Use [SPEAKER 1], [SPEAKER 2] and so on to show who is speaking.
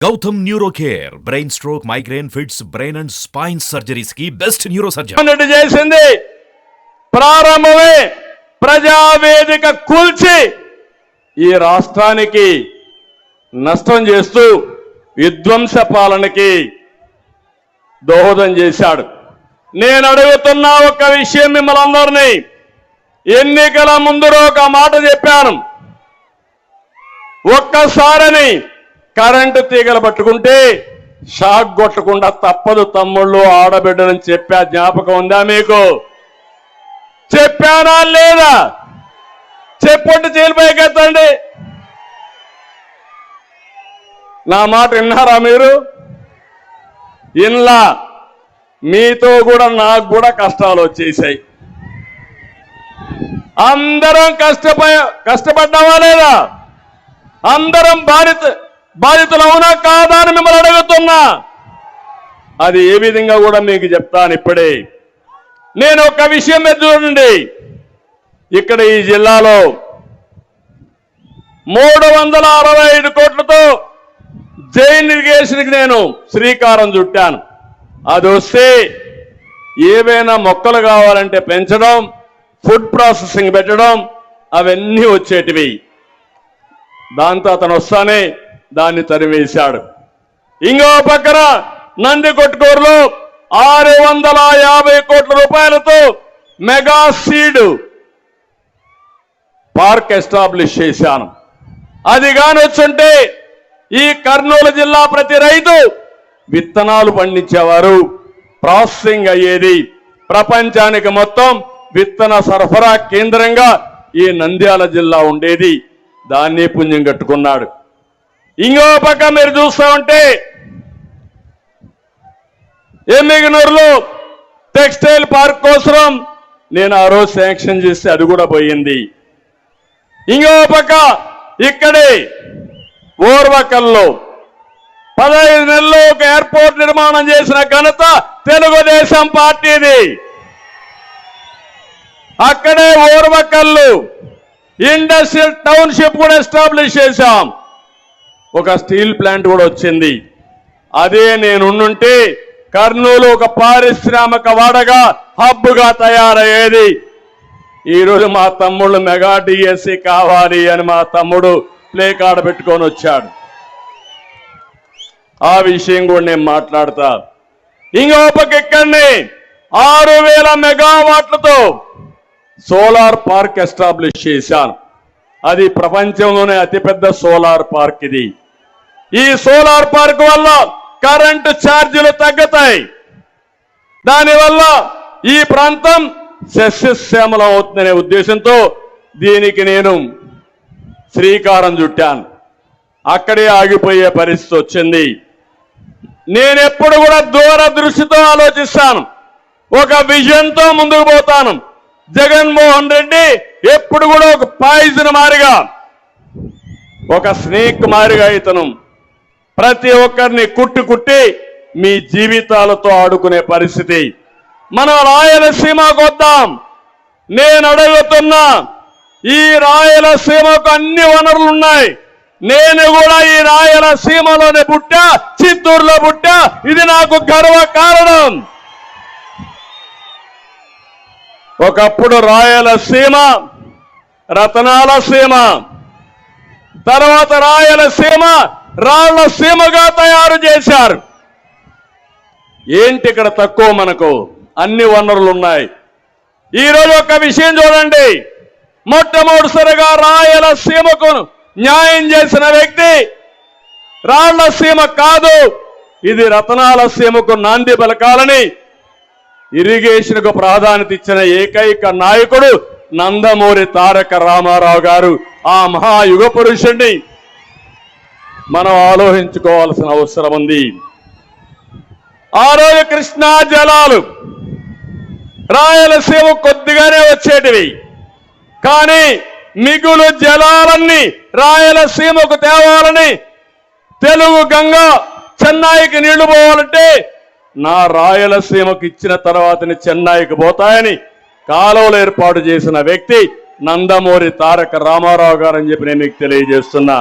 [SPEAKER 1] Gautam neuro care brain stroke migraine fits brain and spine surgeries కి best neuro surgeon
[SPEAKER 2] చేసింది ప్రారంభమే ప్రజావేదిక కూల్చి ఈ రాష్ట్రానికి నష్టం చేస్తూ విధ్వంస పాలనకి దోహదం చేశాడు. నేను అడుగుతున్న ఒక విషయం మిమ్మల్ని అందరినీ, ఎన్నికల ముందు ఒక మాట చెప్పాను, ఒక్కసారని కరెంటు తీగలు పట్టుకుంటే షాక్ కొట్టకుండా తప్పదు తమ్ముళ్ళు ఆడబిడ్డలని చెప్పా, జ్ఞాపకం ఉందా మీకు? చెప్పానా లేదా? చెప్పొట్టు చేలిపోయికెత్తండి. నా మాట విన్నారా మీరు? ఇన్లా మీతో కూడా నాకు కూడా కష్టాలు వచ్చేసాయి. అందరం కష్టపడ్డావా లేదా? అందరం బాధితులు అవునా కాదా అని మిమ్మల్ని అడుగుతున్నా. అది ఏ విధంగా కూడా మీకు చెప్తాను ఇప్పుడే. నేను ఒక విషయం మీద చూడండి, ఇక్కడ ఈ జిల్లాలో 365 కోట్లతో జైన్ ఇరిగేషన్కి నేను శ్రీకారం చుట్టాను. అది వస్తే ఏవైనా మొక్కలు కావాలంటే పెంచడం, ఫుడ్ ప్రాసెసింగ్ పెట్టడం, అవన్నీ వచ్చేటివి. దాంతో అతను వస్తానే దాన్ని తరివేశాడు. ఇంకో పక్కన నందికొట్కూరులో 650 కోట్ల రూపాయలతో మెగా సీడ్ పార్క్ ఎస్టాబ్లిష్ చేశాను. అది కాని వచ్చుంటే ఈ కర్నూలు జిల్లా ప్రతి రైతు విత్తనాలు పండించేవారు, ప్రాసెసింగ్ అయ్యేది. ప్రపంచానికి మొత్తం విత్తన సరఫరా కేంద్రంగా ఈ నంద్యాల జిల్లా ఉండేది. దాన్ని పుణ్యం కట్టుకున్నాడు. ఇంకో పక్క మీరు చూస్తూ ఉంటే ఎమ్మిగనూరులో టెక్స్టైల్ పార్క్ కోసం నేను ఆ రోజు శాంక్షన్ చేస్తే అది కూడా పోయింది. ఇంకో పక్క ఇక్కడే ఓర్వకల్లో 15 నెలల్లో ఒక ఎయిర్పోర్ట్ నిర్మాణం చేసిన ఘనత తెలుగుదేశం పార్టీది. అక్కడే ఓర్వకల్లు ఇండస్ట్రియల్ టౌన్షిప్ కూడా ఎస్టాబ్లిష్ చేశాం. ఒక స్టీల్ ప్లాంట్ కూడా వచ్చింది. అదే నేనుంటే కర్నూలు ఒక పారిశ్రామిక వాడగా హబ్గా తయారయ్యేది. ఈరోజు మా తమ్ముళ్ళు మెగా డిఎస్సి కావాలి అని మా తమ్ముడు ప్లే కార్డు పెట్టుకొని వచ్చాడు. ఆ విషయం కూడా నేను మాట్లాడతా. ఇంకో పక్క ఇక్కడనే 6000 మెగావాట్లతో సోలార్ పార్క్ ఎస్టాబ్లిష్ చేశాను. అది ప్రపంచంలోనే అతిపెద్ద సోలార్ పార్క్ ఇది. ఈ సోలార్ పార్క్ వల్ల కరెంటు ఛార్జీలు తగ్గుతాయి. దానివల్ల ఈ ప్రాంతం సస్యశ్యామలం అవుతుందనే ఉద్దేశంతో దీనికి నేను శ్రీకారం చుట్టాను. అక్కడే ఆగిపోయే పరిస్థితి వచ్చింది. నేనెప్పుడు కూడా దూరదృష్టితో ఆలోచిస్తాను, ఒక విజన్తో ముందుకు పోతాను. జగన్మోహన్ రెడ్డి ఎప్పుడు కూడా ఒక పాయిజన్ మారిగా, ఒక స్నేక్ మారిగా ఇతను ప్రతి ఒక్కరిని కుట్టి మీ జీవితాలతో ఆడుకునే పరిస్థితి. మనం రాయలసీమకు వద్దాం. నేను అడుగుతున్నా, ఈ రాయలసీమకు అన్ని వనరులు ఉన్నాయి. నేను కూడా ఈ రాయలసీమలోనే పుట్టా, చిత్తూరులో పుట్టా. ఇది నాకు గర్వ కారణం. ఒకప్పుడు రాయలసీమ రతనాల సీమ, తర్వాత రాయలసీమ రాళ్ల సీమగా తయారు చేశారు. ఏంటి ఇక్కడ తక్కువ? మనకు అన్ని వనరులు ఉన్నాయి. ఈరోజు ఒక విషయం చూడండి, మొట్టమొదటిసారిగా రాయలసీమకు న్యాయం చేసిన వ్యక్తి రాళ్ల సీమ కాదు, ఇది రతనాల సీమకు నాంది పలకాలని ఇరిగేషన్కు ప్రాధాన్యత ఇచ్చిన ఏకైక నాయకుడు నందమూరి తారక రామారావు గారు. ఆ మహాయుగ పురుషుణ్ణి మనం ఆలోచించుకోవాల్సిన అవసరం ఉంది. ఆ రోజు కృష్ణా జలాలు రాయలసీమ కొద్దిగానే వచ్చేటివి, కానీ మిగులు జలాలన్నీ రాయలసీమకు తేవాలని, తెలుగు గంగా చెన్నైకి నీళ్లు పోవాలంటే నా రాయలసీమకు ఇచ్చిన తర్వాతని చెన్నైకి పోతాయని కాలువలు ఏర్పాటు చేసిన వ్యక్తి నందమూరి తారక రామారావు గారు అని చెప్పి నేను మీకు తెలియజేస్తున్నా.